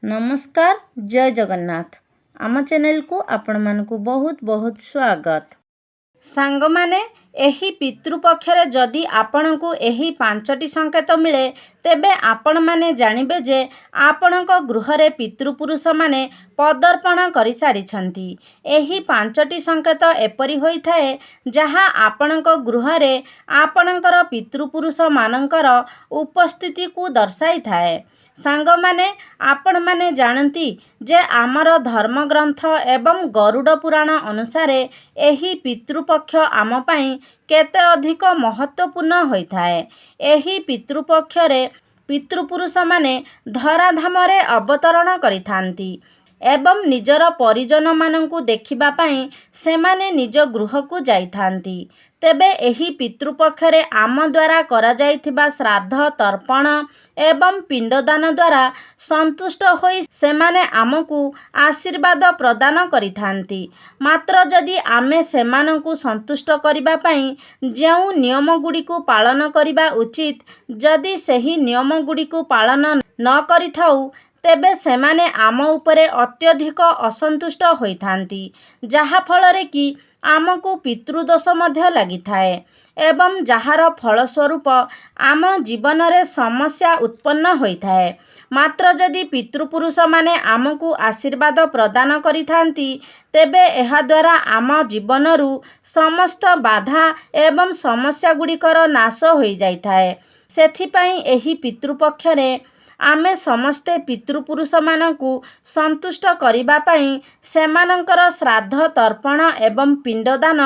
नमस्कार जय जगन्नाथ आम चैनल को आपण मानकु बहुत बहुत स्वागत। सांग माने एही पितृपक्षरे जदि आपणको एही 5टी संकेत मिले तेबे आपण माने जानिबे जे आपणक गृहरे पितृपुरुष माने पदर्पण करि सारिछंती। एही 5टी संकेत एपरि होई थाए जहा आपणक गृहरे आपणकर पितृपुरुष मानकर उपस्थिति को दर्शाई थाए। सांग माने आपण माने जानती जे आमर धर्मग्रंथ एवं गरुड़ पुराण अनुसारे एही पितृपक्ष आम पाई केते अधिक महत्वपूर्ण होइथाए। एही पितृपक्षरे पितृपुरुष माने धराधामरे अवतरण करिथांती एवं निजर परिजन मानंकु देखिबा पाई सेमाने निज गृह को जाइथांती। तेबे एही पितृपक्षरे आम द्वारा करा जाइथिबा श्राद्ध तर्पण एवं पिंडदान द्वारा संतुष्ट होई सेमाने आमकु आशीर्वाद प्रदान करिथांती। मात्र जदि आमे सेमानंकु संतुष्ट करिबा पाई जेउ नियम गुड़िकु पालन करिबा उचित जदि सेही नियम गुड़िकु पालन न करिथाउ तेबे सेमाने आम उपरे अत्यधिक असंतुष्ट होइथांती जहा फलरे कि आमको पितृदोष मध्य लागि थाए एवं जहार फलस्वरूप आम जीवन रे समस्या उत्पन्न होइथाए। मात्र जदि पितृपुरुष माने आमको आशीर्वाद प्रदान करिथांती तेबे एहा द्वारा आम जीवनरु समस्त बाधा एवं समस्या गुड़िकर नाश होई जाइथाए। सेथिपाई एही पितृपक्षरे आमे समस्ते पितृपुरुष मानकु संतुष्ट करिबा पाई सेमानंकर श्राद्ध तर्पण एवं पिंडदान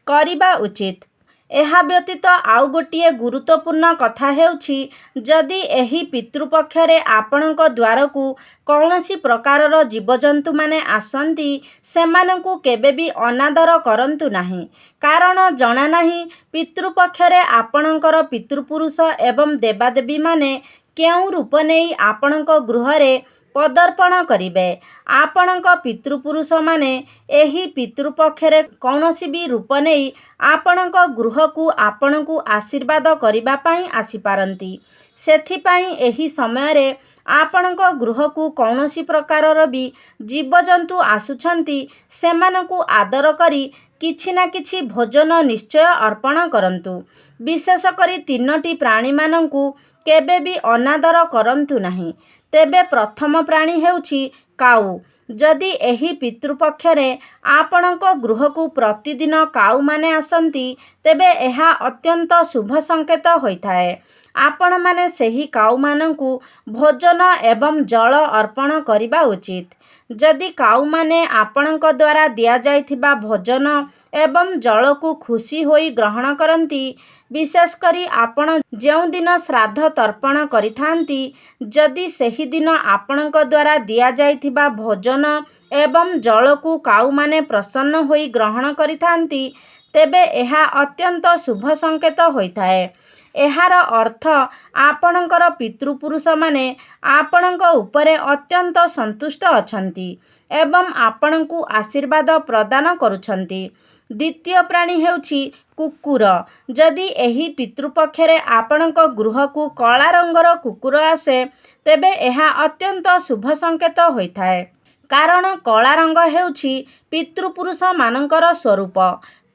करिबा उचित। एहा व्यतीत आउ गोटिए गुरुत्वपूर्ण कथा हेउछि जदि एही पितृपक्षरे आपणक द्वारकु कौनसी प्रकारर जीवजंतु माने आसंती सेमानंकु केबे भी अनादर करंतु नाही। कारण जना नाही पितृपक्षरे आपणकर पितृपुरुष एवं देवादेवी माने केउ रूप नहीं आपणक गृहरे पदर्पण करिबे। आपणक पितृपुरुष माने एही पितृपक्षरे कौनसी भी रूप नहीं आपणक गृह को आपणकु आशीर्वाद करिबा पाई आसी पारंती। सेथिपाई एही समय रे आपणक गृह को कौनसी प्रकारर भी जीवजंतु आसुछंती सेमानकु आदर करी किछि ना किछि भोजन निश्चय अर्पण करंतु। विशेष करी 3टी प्राणी मानंकु केबे भी अनादर करंतु नाही। तेबे प्रथम प्राणी हेउछि काऊ। जदि एही पितृपक्षरे आपणक गृह को प्रतिदिन काऊ माने आसंती तेबे एहा अत्यंत शुभ संकेत होइथाए। आपण माने सेही काऊ मानंकु भोजन एवं जल अर्पण करिबा उचित। जदि काऊ माने आपणक द्वारा दिया जाइथिबा भोजन एवं जल को खुशी होई ग्रहण करंती विशेष करी आपण जेउ दिन श्राद्ध तर्पण करिथांती जदि सेही दिन आपणक द्वारा दिया जाइथिबा भोजन एवं जल को काऊ माने प्रसन्न होई ग्रहण करिथांती तेबे एहा अत्यंत शुभ संकेत होइथाए। एहार अर्थ आपणकर पितृपुरुष माने आपणक उपरे अत्यंत संतुष्ट अछंती एवं आपणकु आशीर्वाद प्रदान करुछंती। द्वितीय प्राणी हेउछि कुकुर। जदि एही पितृपक्षरे आपणक गृह को कला रंगर कुकुर आसे तेबे एहा अत्यंत शुभ संकेत होइथाए। कारण कला रंग हेउछि पितृपुरुष मानकर स्वरूप।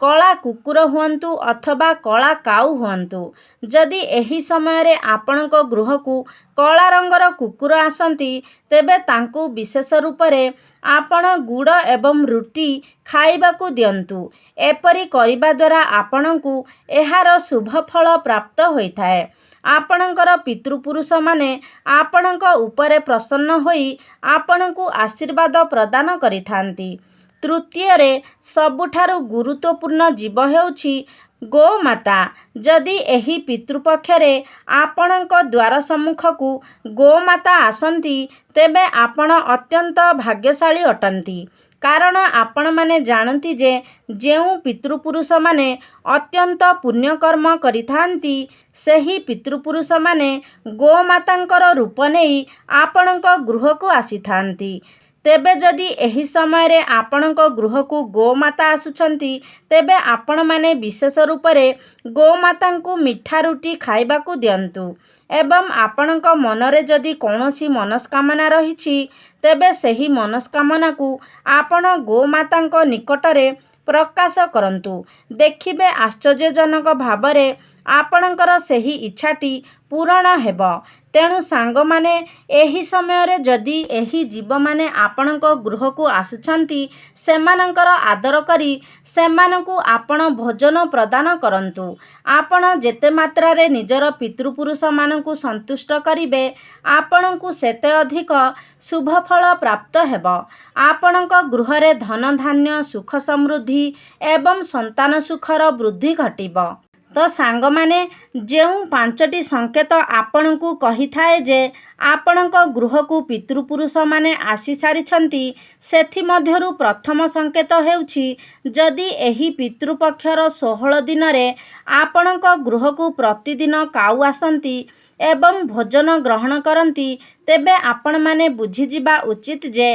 कला कुकुर हुअन्तु अथवा कला काऊ हुअन्तु जदि एही समय रे आपणक गृह को कला रंगर कुकुर आसंती तेबे तांकु विशेष रूप रे आपण गुड़ एवं रुटी खाइबाकू दियंतु। एपरि करिबा द्वारा आपणकु एहार शुभ फल प्राप्त होइथाए। आपणकर पितृपुरुष माने आपणक उपरे प्रसन्न होई आपणकु आशीर्वाद प्रदान करिथांती। तृतीय रे सबुठारु गुरुत्वपूर्ण जीव हेउछि गोमाता। जदि एही पितृपक्षरे आपणक द्वार सम्मुख को गोमाता आसंती तेबे आपण अत्यंत भाग्यशाली अटंती। कारण आपण माने जानती जे जेउ पितृपुरुष माने अत्यंत पुण्यकर्म करिथांती सेही पितृपुरुष माने गोमातांकर रूप नेई आपणक गृह को आसीथांती। ତେବେ ଯଦି ଏହି ସମୟରେ ଆପଣଙ୍କ ଗୃହକୁ ଗୋମାତା ଆସୁଛନ୍ତି, ତେବେ ଆପଣମାନେ ବିଶେଷ ରୂପରେ ଗୋମାତାଙ୍କୁ ମିଠା ରୁଟି ଖାଇବାକୁ ଦିଅନ୍ତୁ। ଏବଂ ଆପଣଙ୍କ ମନରେ ଯଦି କୌଣସି ମନସ୍କାମନା ରହିଛି, ତେବେ ସେହି ମନସ୍କାମନାକୁ ଆପଣ ଗୋମାତାଙ୍କ ନିକଟରେ ପ୍ରକାଶ କରନ୍ତୁ। ଦେଖିବେ ଆଶ୍ଚର୍ଯ୍ୟଜନକ ଭାବରେ ଆପଣଙ୍କର ସେହି ଇଚ୍ଛାଟି ପୂରଣ ହେବ। ତେଣୁ ସାଙ୍ଗମାନେ, ଏହି ସମୟରେ ଯଦି ଏହି ଜୀବମାନେ ଆପଣଙ୍କ ଗୃହକୁ ଆସୁଛନ୍ତି, ସେମାନଙ୍କର ଆଦର କରି ସେମାନଙ୍କୁ ଆପଣ ଭୋଜନ ପ୍ରଦାନ କରନ୍ତୁ। ଆପଣ ଯେତେ ମାତ୍ରାରେ ନିଜର ପିତୃପୁରୁଷମାନଙ୍କୁ ସନ୍ତୁଷ୍ଟ କରିବେ, ଆପଣଙ୍କୁ ସେତେ ଅଧିକ ଶୁଭଫଳ ପ୍ରାପ୍ତ ହେବ। ଆପଣଙ୍କ ଗୃହରେ ଧନଧାନ୍ୟ, ସୁଖ ସମୃଦ୍ଧି ଏବଂ ସନ୍ତାନ ସୁଖର ବୃଦ୍ଧି ଘଟିବ। ତ ସାଙ୍ଗମାନେ, ଯେଉଁ 5ଟି ସଂକେତ ଆପଣଙ୍କୁ କହିଥାଏ ଯେ ଆପଣଙ୍କ ଗୃହକୁ ପିତୃପୁରୁଷମାନେ ଆସିସାରିଛନ୍ତି, ସେଥିମଧ୍ୟରୁ ପ୍ରଥମ ସଂକେତ ହେଉଛି, ଯଦି ଏହି ପିତୃପକ୍ଷର 16 ଦିନରେ ଆପଣଙ୍କ ଗୃହକୁ ପ୍ରତିଦିନ କାଉ ଆସନ୍ତି ଏବଂ ଭୋଜନ ଗ୍ରହଣ କରନ୍ତି, ତେବେ ଆପଣମାନେ ବୁଝିଯିବା ଉଚିତ ଯେ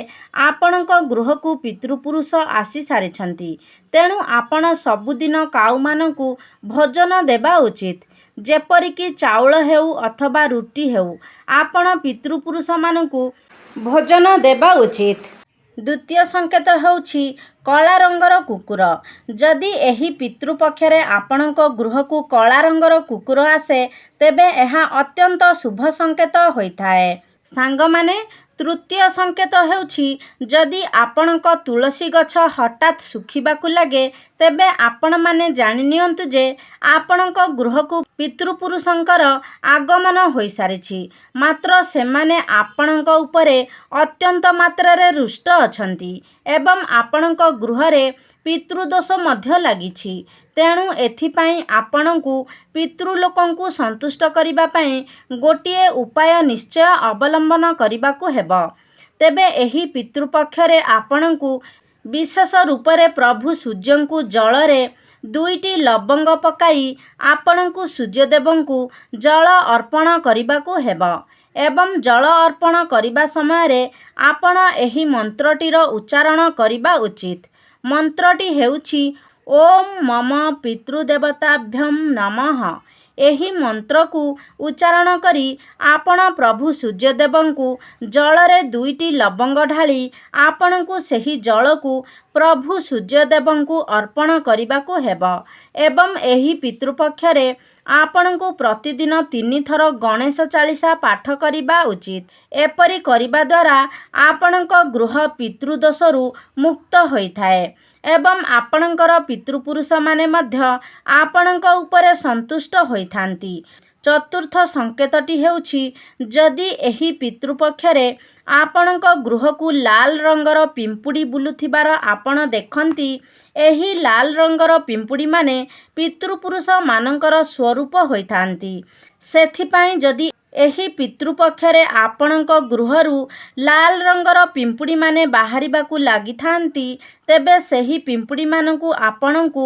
ଆପଣଙ୍କ ଗୃହକୁ ପିତୃପୁରୁଷ ଆସିସାରିଛନ୍ତି। ତେଣୁ ଆପଣ ସବୁଦିନ କାଉମାନଙ୍କୁ ଭୋଜନ ଦେବା ଉଚିତ। ଯେପରିକି ଚାଉଳ ହେଉ ଅଥବା ରୁଟି ହେଉ, ଆପଣ ପିତୃପୁରୁଷମାନଙ୍କୁ ଭୋଜନ ଦେବା ଉଚିତ। ଦ୍ୱିତୀୟ ସଂକେତ ହେଉଛି କଳା ରଙ୍ଗର କୁକୁର। ଯଦି ଏହି ପିତୃପକ୍ଷରେ ଆପଣଙ୍କ ଗୃହକୁ କଳା ରଙ୍ଗର କୁକୁର ଆସେ, ତେବେ ଏହା ଅତ୍ୟନ୍ତ ଶୁଭ ସଂକେତ ହୋଇଥାଏ। ସାଙ୍ଗମାନେ, ତୃତୀୟ ସଂକେତ ହେଉଛି, ଯଦି ଆପଣଙ୍କ ତୁଳସୀ ଗଛ ହଠାତ୍ ଶୁଖିବାକୁ ଲାଗେ, ତେବେ ଆପଣମାନେ ଜାଣିନିଅନ୍ତୁ ଯେ ଆପଣଙ୍କ ଗୃହକୁ ପିତୃପୁରୁଷଙ୍କର ଆଗମନ ହୋଇସାରିଛି। ମାତ୍ର ସେମାନେ ଆପଣଙ୍କ ଉପରେ ଅତ୍ୟନ୍ତ ମାତ୍ରାରେ ରୁଷ୍ଟ ଅଛନ୍ତି ଏବଂ ଆପଣଙ୍କ ଗୃହରେ ପିତୃଦୋଷ ମଧ୍ୟ ଲାଗିଛି। ତେଣୁ ଏଥିପାଇଁ ଆପଣଙ୍କୁ ପିତୃଲୋକଙ୍କୁ ସନ୍ତୁଷ୍ଟ କରିବା ପାଇଁ ଗୋଟିଏ ଉପାୟ ନିଶ୍ଚୟ ଅବଲମ୍ବନ କରିବାକୁ ହେବ। ତେବେ ଏହି ପିତୃପକ୍ଷରେ ଆପଣଙ୍କୁ ବିଶେଷ ରୂପରେ ପ୍ରଭୁ ସୂର୍ଯ୍ୟଙ୍କୁ ଜଳରେ 2ଟି ଲବଙ୍ଗ ପକାଇ ଆପଣଙ୍କୁ ସୂର୍ଯ୍ୟଦେବଙ୍କୁ ଜଳ ଅର୍ପଣ କରିବାକୁ ହେବ। ଏବଂ ଜଳ ଅର୍ପଣ କରିବା ସମୟରେ ଆପଣ ଏହି ମନ୍ତ୍ରଟିର ଉଚ୍ଚାରଣ କରିବା ଉଚିତ। ମନ୍ତ୍ରଟି ହେଉଛି ଓମ୍ ମମ ପିତୃଦେବତାଭ୍ୟଂ ନମଃ। ଏହି ମନ୍ତ୍ରକୁ ଉଚ୍ଚାରଣ କରି ଆପଣ ପ୍ରଭୁ ସୂର୍ଯ୍ୟଦେବଙ୍କୁ ଜଳରେ 2ଟି ଲବଙ୍ଗ ଢାଳି ଆପଣଙ୍କୁ ସେହି ଜଳକୁ ପ୍ରଭୁ ସୂର୍ଯ୍ୟଦେବଙ୍କୁ ଅର୍ପଣ କରିବାକୁ ହେବ। ଏବଂ ଏହି ପିତୃପକ୍ଷରେ ଆପଣଙ୍କୁ ପ୍ରତିଦିନ 3 ଥର ଗଣେଶ ଚାଳିସା ପାଠ କରିବା ଉଚିତ। ଏପରି କରିବା ଦ୍ୱାରା ଆପଣଙ୍କ ଗୃହ ପିତୃଦୋଷରୁ ମୁକ୍ତ ହୋଇଥାଏ ଏବଂ ଆପଣଙ୍କର ପିତୃପୁରୁଷମାନେ ମଧ୍ୟ ଆପଣଙ୍କ ଉପରେ ସନ୍ତୁଷ୍ଟ ହୋଇଥାନ୍ତି। ଚତୁର୍ଥ ସଂକେତଟି ହେଉଛି, ଯଦି ଏହି ପିତୃପକ୍ଷରେ ଆପଣଙ୍କ ଗୃହକୁ ଲାଲ ରଙ୍ଗର ପିମ୍ପୁଡ଼ି ବୁଲୁଥିବାର ଆପଣ ଦେଖନ୍ତି, ଏହି ଲାଲ ରଙ୍ଗର ପିମ୍ପୁଡ଼ିମାନେ ପିତୃପୁରୁଷମାନଙ୍କର ସ୍ୱରୂପ ହୋଇଥାନ୍ତି। ସେଥିପାଇଁ ଯଦି ଏହି ପିତୃପକ୍ଷରେ ଆପଣଙ୍କ ଗୃହରୁ ଲାଲ ରଙ୍ଗର ପିମ୍ପୁଡ଼ିମାନେ ବାହାରିବାକୁ ଲାଗିଥାନ୍ତି, ତେବେ ସେହି ପିମ୍ପୁଡ଼ିମାନଙ୍କୁ ଆପଣଙ୍କୁ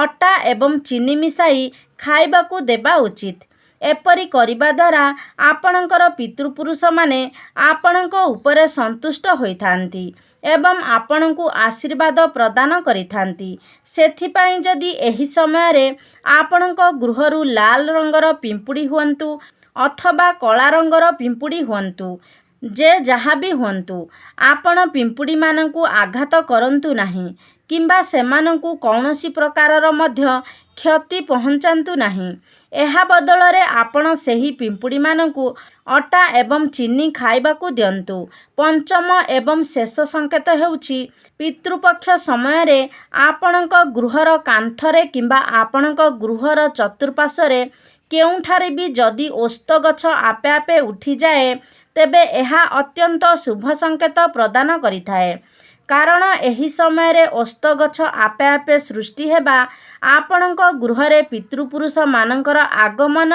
ଅଟା ଏବଂ ଚିନି ମିଶାଇ ଖାଇବାକୁ ଦେବା ଉଚିତ। ଏପରି କରିବା ଦ୍ୱାରା ଆପଣଙ୍କର ପିତୃପୁରୁଷମାନେ ଆପଣଙ୍କ ଉପରେ ସନ୍ତୁଷ୍ଟ ହୋଇଥାନ୍ତି ଏବଂ ଆପଣଙ୍କୁ ଆଶୀର୍ବାଦ ପ୍ରଦାନ କରିଥାନ୍ତି। ସେଥିପାଇଁ ଯଦି ଏହି ସମୟରେ ଆପଣଙ୍କ ଗୃହରୁ ଲାଲ ରଙ୍ଗର ପିମ୍ପୁଡ଼ି ହୁଅନ୍ତୁ ଅଥବା କଳା ରଙ୍ଗର ପିମ୍ପୁଡ଼ି ହୁଅନ୍ତୁ, ଯେ ଯାହା ବି ହୁଅନ୍ତୁ, ଆପଣ ପିମ୍ପୁଡ଼ିମାନଙ୍କୁ ଆଘାତ କରନ୍ତୁ ନାହିଁ କିମ୍ବା ସେମାନଙ୍କୁ କୌଣସି ପ୍ରକାରର ମଧ୍ୟ କ୍ଷତି ପହଞ୍ଚାନ୍ତୁ ନାହିଁ। ଏହା ବଦଳରେ ଆପଣ ସେହି ପିମ୍ପୁଡ଼ିମାନଙ୍କୁ ଅଟା ଏବଂ ଚିନି ଖାଇବାକୁ ଦିଅନ୍ତୁ। ପଞ୍ଚମ ଏବଂ ଶେଷ ସଂକେତ ହେଉଛି, ପିତୃପକ୍ଷ ସମୟରେ ଆପଣଙ୍କ ଗୃହର କାନ୍ଥରେ କିମ୍ବା ଆପଣଙ୍କ ଗୃହର ଚତୁଃପାର୍ଶ୍ୱରେ କେଉଁଠାରେ ବି ଯଦି ଓସ୍ତ ଗଛ ଆପେ ଆପେ ଉଠିଯାଏ, ତେବେ ଏହା ଅତ୍ୟନ୍ତ ଶୁଭ ସଂକେତ ପ୍ରଦାନ କରିଥାଏ। କାରଣ ଏହି ସମୟରେ ଓସ୍ତ ଗଛ ଆପେ ଆପେ ସୃଷ୍ଟି ହେବା ଆପଣଙ୍କ ଗୃହରେ ପିତୃପୁରୁଷମାନଙ୍କର ଆଗମନ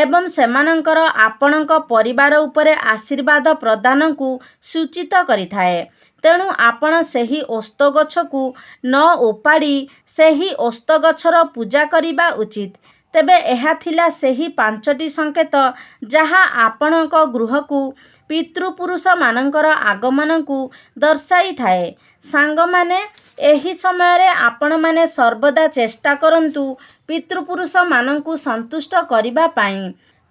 ଏବଂ ସେମାନଙ୍କର ଆପଣଙ୍କ ପରିବାର ଉପରେ ଆଶୀର୍ବାଦ ପ୍ରଦାନକୁ ସୂଚିତ କରିଥାଏ। ତେଣୁ ଆପଣ ସେହି ଓସ୍ତ ଗଛକୁ ନ ଓପାଡ଼ି ସେହି ଓସ୍ତ ଗଛର ପୂଜା କରିବା ଉଚିତ। ତେବେ ଏହା ଥିଲା ସେହି 5ଟି ସଂକେତ ଯାହା ଆପଣଙ୍କ ଗୃହକୁ ପିତୃପୁରୁଷମାନଙ୍କର ଆଗମନକୁ ଦର୍ଶାଇଥାଏ। ସାଙ୍ଗମାନେ, ଏହି ସମୟରେ ଆପଣମାନେ ସର୍ବଦା ଚେଷ୍ଟା କରନ୍ତୁ ପିତୃପୁରୁଷମାନଙ୍କୁ ସନ୍ତୁଷ୍ଟ କରିବା ପାଇଁ।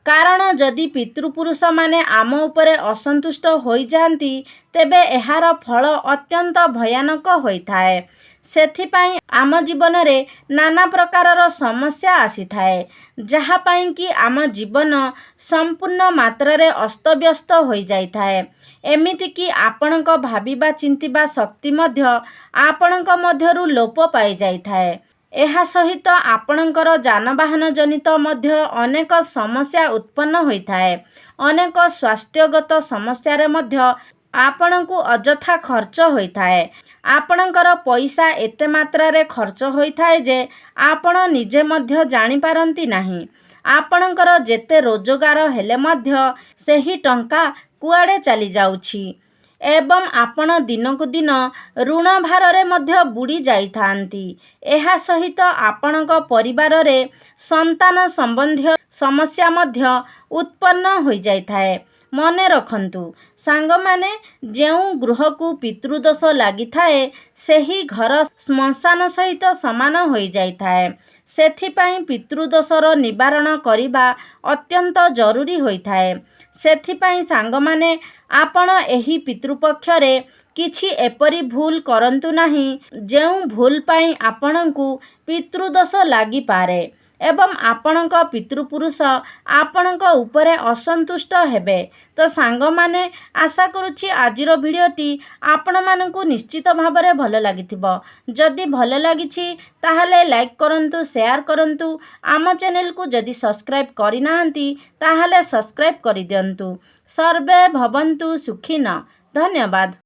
କାରଣ ଯଦି ପିତୃପୁରୁଷମାନେ ଆମ ଉପରେ ଅସନ୍ତୁଷ୍ଟ ହୋଇଯାଆନ୍ତି ତେବେ ଏହାର ଫଳ ଅତ୍ୟନ୍ତ ଭୟାନକ ହୋଇଥାଏ। ସେଥିପାଇଁ ଆମ ଜୀବନରେ ନାନା ପ୍ରକାରର ସମସ୍ୟା ଆସିଥାଏ, ଯାହା ପାଇଁକି ଆମ ଜୀବନ ସମ୍ପୂର୍ଣ୍ଣ ମାତ୍ରାରେ ଅସ୍ତବ୍ୟସ୍ତ ହୋଇଯାଇଥାଏ। ଏମିତିକି ଆପଣଙ୍କ ଭାବିବା ଚିନ୍ତିବା ଶକ୍ତି ମଧ୍ୟ ଆପଣଙ୍କ ମଧ୍ୟରୁ ଲୋପ ପାଇଯାଇଥାଏ। ଏହା ସହିତ ଆପଣଙ୍କର ଯାନବାହନ ଜନିତ ମଧ୍ୟ ଅନେକ ସମସ୍ୟା ଉତ୍ପନ୍ନ ହୋଇଥାଏ। ଅନେକ ସ୍ୱାସ୍ଥ୍ୟଗତ ସମସ୍ୟାରେ ମଧ୍ୟ ଆପଣଙ୍କୁ ଅଯଥା ଖର୍ଚ୍ଚ ହୋଇଥାଏ। ଆପଣଙ୍କର ପଇସା ଏତେ ମାତ୍ରାରେ ଖର୍ଚ୍ଚ ହୋଇଥାଏ ଯେ ଆପଣ ନିଜେ ମଧ୍ୟ ଜାଣିପାରନ୍ତି ନାହିଁ। ଆପଣଙ୍କର ଯେତେ ରୋଜଗାର ହେଲେ ମଧ୍ୟ ସେହି ଟଙ୍କା କୁଆଡ଼େ ଚାଲିଯାଉଛି ଏବଂ ଆପଣ ଦିନକୁ ଦିନ ଋଣ ଭାରରେ ମଧ୍ୟ ବୁଡ଼ି ଯାଇଥାନ୍ତି। ଏହା ସହିତ ଆପଣଙ୍କ ପରିବାରରେ ସନ୍ତାନ ସମ୍ବନ୍ଧୀୟ ସମସ୍ୟା ମଧ୍ୟ ଉତ୍ପନ୍ନ ହୋଇଯାଇଥାଏ। ମନେ ରଖନ୍ତୁ ସାଙ୍ଗମାନେ, ଯେଉଁ ଗୃହକୁ ପିତୃଦୋଷ ଲାଗିଥାଏ ସେହି ଘର ଶ୍ମଶାନ ସହିତ ସମାନ ହୋଇଯାଇଥାଏ। ସେଥିପାଇଁ ପିତୃଦୋଷର ନିବାରଣ କରିବା ଅତ୍ୟନ୍ତ ଜରୁରୀ ହୋଇଥାଏ। ସେଥିପାଇଁ ସାଙ୍ଗମାନେ, ଆପଣ ଏହି ପିତୃପକ୍ଷରେ କିଛି ଏପରି ଭୁଲ କରନ୍ତୁ ନାହିଁ ଯେଉଁ ଭୁଲ ପାଇଁ ଆପଣଙ୍କୁ ପିତୃଦୋଷ ଲାଗିପାରେ ଏବଂ ଆପଣଙ୍କ ପିତୃପୁରୁଷ ଆପଣଙ୍କ ଉପରେ ଅସନ୍ତୁଷ୍ଟ ହେବେ। ତ ସାଙ୍ଗମାନେ, ଆଶା କରୁଛି ଆଜିର ଭିଡ଼ିଓଟି ଆପଣମାନଙ୍କୁ ନିଶ୍ଚିତ ଭାବରେ ଭଲ ଲାଗିଥିବ। ଯଦି ଭଲ ଲାଗିଛି ତାହେଲେ ଲାଇକ୍ କରନ୍ତୁ, ସେୟାର କରନ୍ତୁ। ଆମ ଚ୍ୟାନେଲକୁ ଯଦି ସବସ୍କ୍ରାଇବ୍ କରିନାହାନ୍ତି ତାହେଲେ ସବସ୍କ୍ରାଇବ୍ କରିଦିଅନ୍ତୁ। ସର୍ବେ ଭବନ୍ତୁ ସୁଖିନଃ। ଧନ୍ୟବାଦ।